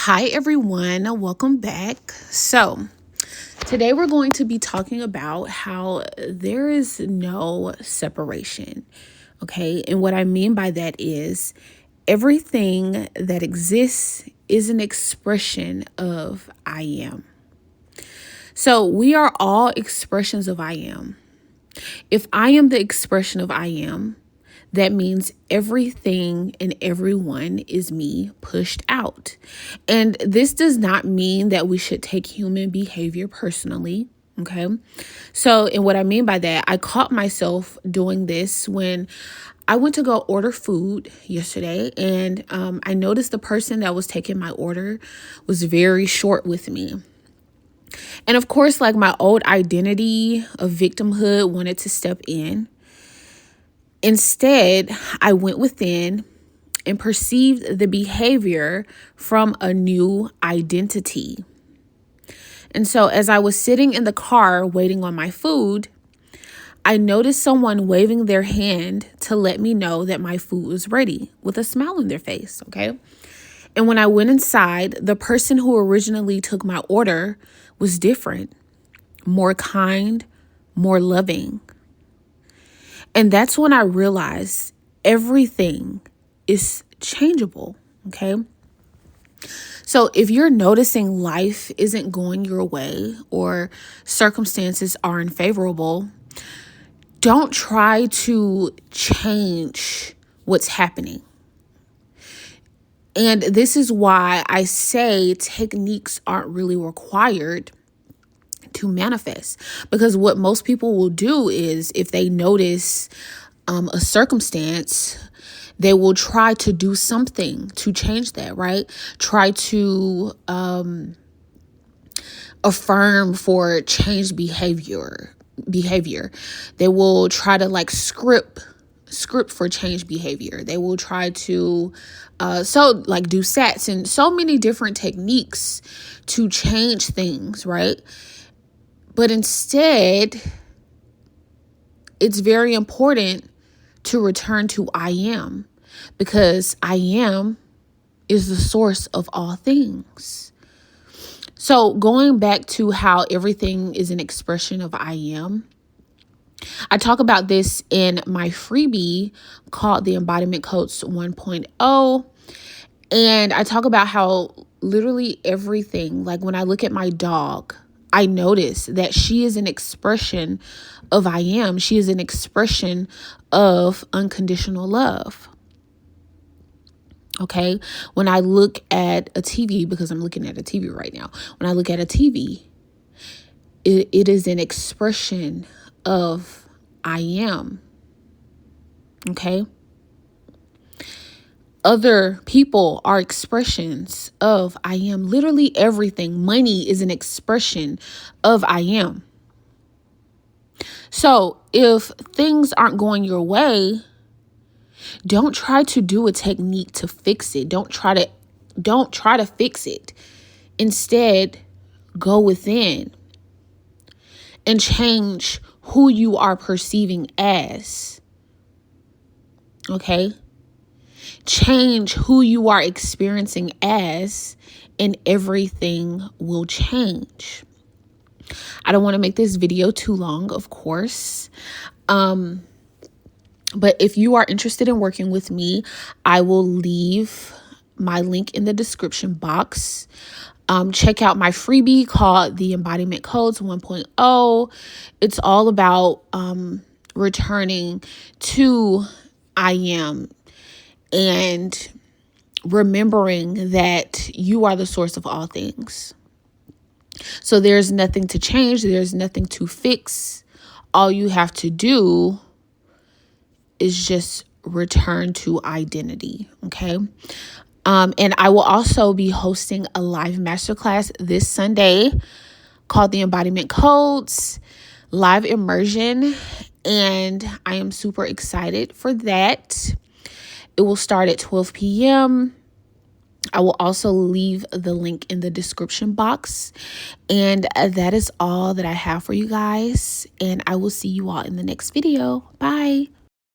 Hi everyone, welcome back. So today we're going to be talking about how there is no separation. Okay, and what I mean by that is everything that exists is an expression of I am. So we are all expressions of I am. If I am the expression of I am, that means everything and everyone is me pushed out. And this does not mean that we should take human behavior personally. Okay. So, and what I mean by that, I caught myself doing this when I went to go order food yesterday, and I noticed the person that was taking my order was very short with me. And of course, like my old identity of victimhood wanted to step in. Instead, I went within and perceived the behavior from a new identity. And so as I was sitting in the car waiting on my food, I noticed someone waving their hand to let me know that my food was ready with a smile on their face, okay? And when I went inside, the person who originally took my order was different, more kind, more loving. And that's when I realized everything is changeable, okay? So if you're noticing life isn't going your way or circumstances are unfavorable, don't try to change what's happening. And this is why I say techniques aren't really required to manifest, because what most people will do is if they notice a circumstance, they will try to do something to change that, right? Try to affirm for changed behavior. They will try to like script for change behavior. They will try to do sats and so many different techniques to change things, right? But instead, it's very important to return to I am, because I am is the source of all things. So going back to how everything is an expression of I am, I talk about this in my freebie called the Embodiment Codes 1.0. And I talk about how literally everything, like when I look at my dog, I notice that she is an expression of I am. She is an expression of unconditional love. Okay. When I look at a TV, because I'm looking at a TV right now, when I look at a TV, it is an expression of I am. Okay. Other people are expressions of I am. Literally everything. Money is an expression of I am. So if things aren't going your way, don't try to do a technique to fix it. Don't try to fix it. Instead, go within and change who you are perceiving as. Okay? Change who you are experiencing as, and everything will change. I don't want to make this video too long, of course. But if you are interested in working with me, I will leave my link in the description box. Check out my freebie called the Embodiment Codes 1.0. It's all about returning to I am and remembering that you are the source of all things. So there's nothing to change. There's nothing to fix. All you have to do is just return to identity. Okay. And I will also be hosting a live masterclass this Sunday called the Embodiment Codes live immersion. And I am super excited for that. It will start at 12 p.m. I will also leave the link in the description box. And that is all that I have for you guys. And I will see you all in the next video. Bye.